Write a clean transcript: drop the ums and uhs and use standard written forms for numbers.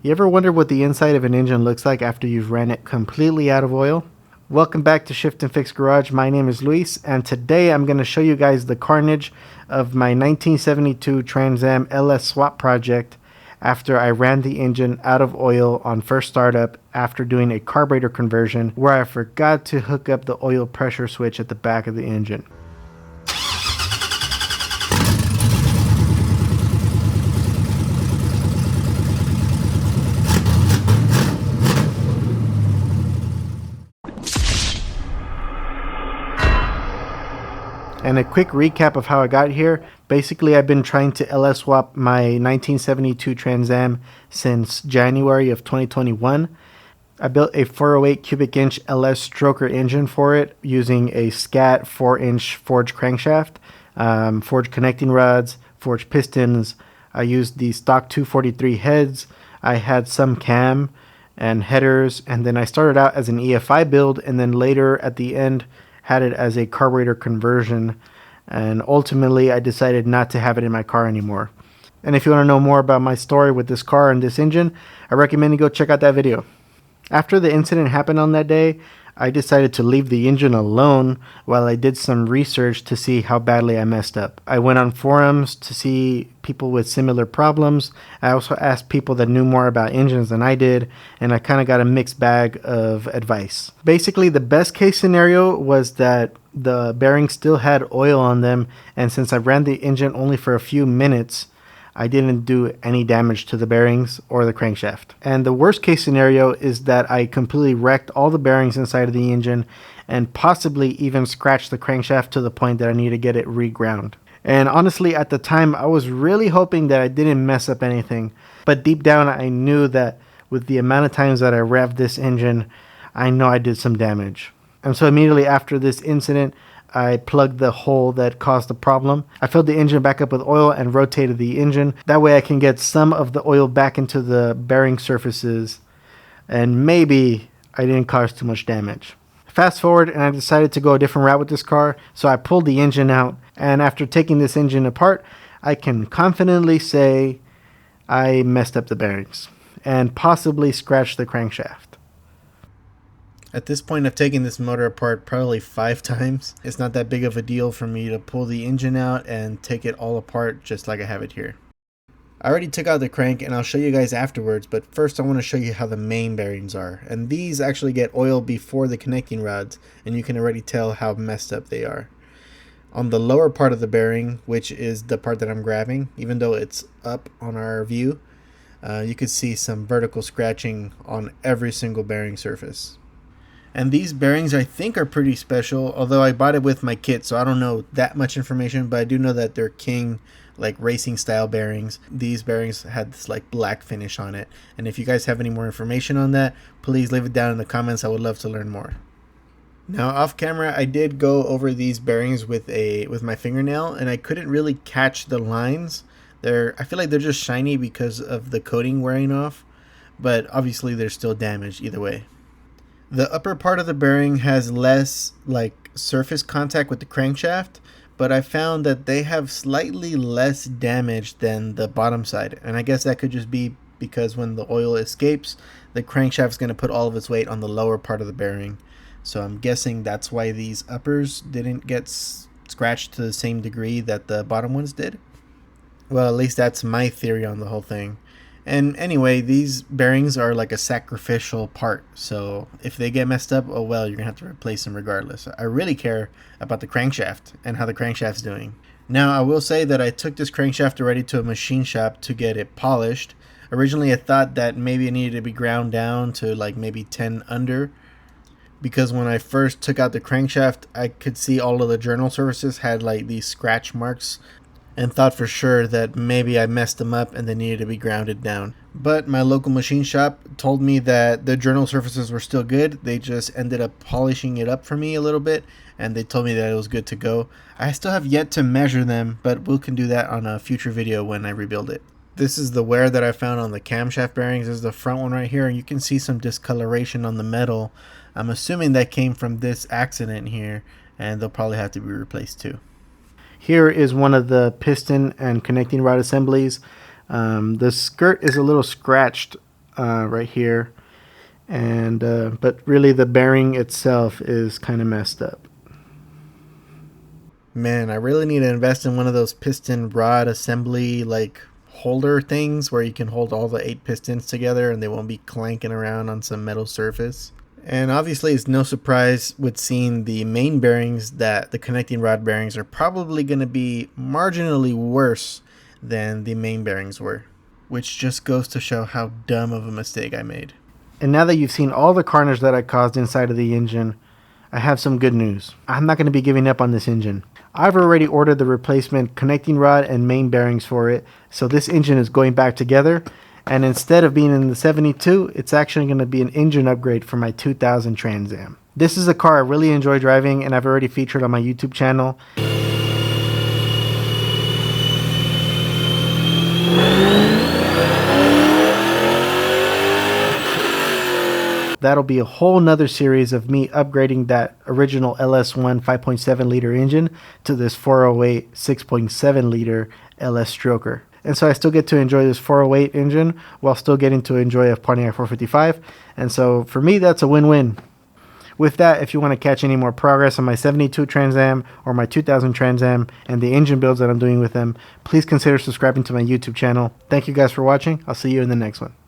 You ever wonder what the inside of an engine looks like after you've ran it completely out of oil? Welcome back to Shift and Fix Garage. My name is Luis, and today I'm going to show you guys the carnage of my 1972 Trans Am LS swap project after I ran the engine out of oil on first startup after doing a carburetor conversion where I forgot to hook up the oil pressure switch at the back of the engine. And a quick recap of how I got here. Basically, I've been trying to LS swap my 1972 Trans Am since January of 2021. I built a 408 cubic inch LS stroker engine for it using a SCAT 4-inch forged crankshaft, forged connecting rods, forged pistons. I used the stock 243 heads. I had some cam and headers, and then I started out as an EFI build, and then later at the end had it as a carburetor conversion, and ultimately I decided not to have it in my car anymore. And if you want to know more about my story with this car and this engine, I recommend you go check out that video. After the incident happened on that day, I decided to leave the engine alone while I did some research to see how badly I messed up. I went on forums to see people with similar problems. I also asked people that knew more about engines than I did, and I kind of got a mixed bag of advice. Basically, the best case scenario was that the bearings still had oil on them, and since I ran the engine only for a few minutes, I didn't do any damage to the bearings or the crankshaft. And the worst case scenario is that I completely wrecked all the bearings inside of the engine and possibly even scratched the crankshaft to the point that I need to get it reground. And honestly, at the time, I was really hoping that I didn't mess up anything. But deep down, I knew that with the amount of times that I revved this engine, I know I did some damage. And so immediately after this incident, I plugged the hole that caused the problem. I filled the engine back up with oil and rotated the engine. That way I can get some of the oil back into the bearing surfaces, and maybe I didn't cause too much damage. Fast forward, and I decided to go a different route with this car, so I pulled the engine out, and after taking this engine apart, I can confidently say I messed up the bearings and possibly scratched the crankshaft. At this point, I've taken this motor apart probably 5 times. It's not that big of a deal for me to pull the engine out and take it all apart just like I have it here. I already took out the crank, and I'll show you guys afterwards, but first I want to show you how the main bearings are. And these actually get oil before the connecting rods, and you can already tell how messed up they are. On the lower part of the bearing, which is the part that I'm grabbing, even though it's up on our view, you can see some vertical scratching on every single bearing surface. And these bearings I think are pretty special, although I bought it with my kit, so I don't know that much information, but I do know that they're King, like racing style bearings. These bearings had this like black finish on it. And if you guys have any more information on that, please leave it down in the comments. I would love to learn more. Now off camera, I did go over these bearings with my fingernail, and I couldn't really catch the lines. I feel like they're just shiny because of the coating wearing off, but obviously they're still damaged either way. The upper part of the bearing has less like surface contact with the crankshaft, but I found that they have slightly less damage than the bottom side. And I guess that could just be because when the oil escapes, the crankshaft is going to put all of its weight on the lower part of the bearing. So I'm guessing that's why these uppers didn't get scratched to the same degree that the bottom ones did. Well, at least that's my theory on the whole thing. And anyway, these bearings are like a sacrificial part, so if they get messed up, oh well, you're gonna have to replace them regardless. I really care about the crankshaft and how the crankshaft's doing. Now, I will say that I took this crankshaft already to a machine shop to get it polished. Originally, I thought that maybe it needed to be ground down to like maybe 10 under, because when I first took out the crankshaft, I could see all of the journal surfaces had like these scratch marks, and thought for sure that maybe I messed them up and they needed to be grounded down. But my local machine shop told me that the journal surfaces were still good. They just ended up polishing it up for me a little bit, and they told me that it was good to go. I still have yet to measure them, but we can do that on a future video when I rebuild it. This is the wear that I found on the camshaft bearings. This is the front one right here, and you can see some discoloration on the metal. I'm assuming that came from this accident here, and they'll probably have to be replaced too. Here is one of the piston and connecting rod assemblies. The skirt is a little scratched right here. And but really the bearing itself is kind of messed up. Man, I really need to invest in one of those piston rod assembly like holder things where you can hold all the 8 pistons together and they won't be clanking around on some metal surface. And obviously it's no surprise with seeing the main bearings that the connecting rod bearings are probably going to be marginally worse than the main bearings were, which just goes to show how dumb of a mistake I made. And now that you've seen all the carnage that I caused inside of the engine, I have some good news. I'm not going to be giving up on this engine. I've already ordered the replacement connecting rod and main bearings for it, so this engine is going back together, and instead of being in the 72, it's actually going to be an engine upgrade for my 2000 Trans Am. This is a car I really enjoy driving, and I've already featured on my YouTube channel. That'll be a whole nother series of me upgrading that original LS1 5.7 liter engine to this 408 6.7 liter LS stroker. And so I still get to enjoy this 408 engine while still getting to enjoy a Pontiac 455. And so for me, that's a win-win. With that, if you want to catch any more progress on my 72 Trans Am or my 2000 Trans Am and the engine builds that I'm doing with them, please consider subscribing to my YouTube channel. Thank you guys for watching. I'll see you in the next one.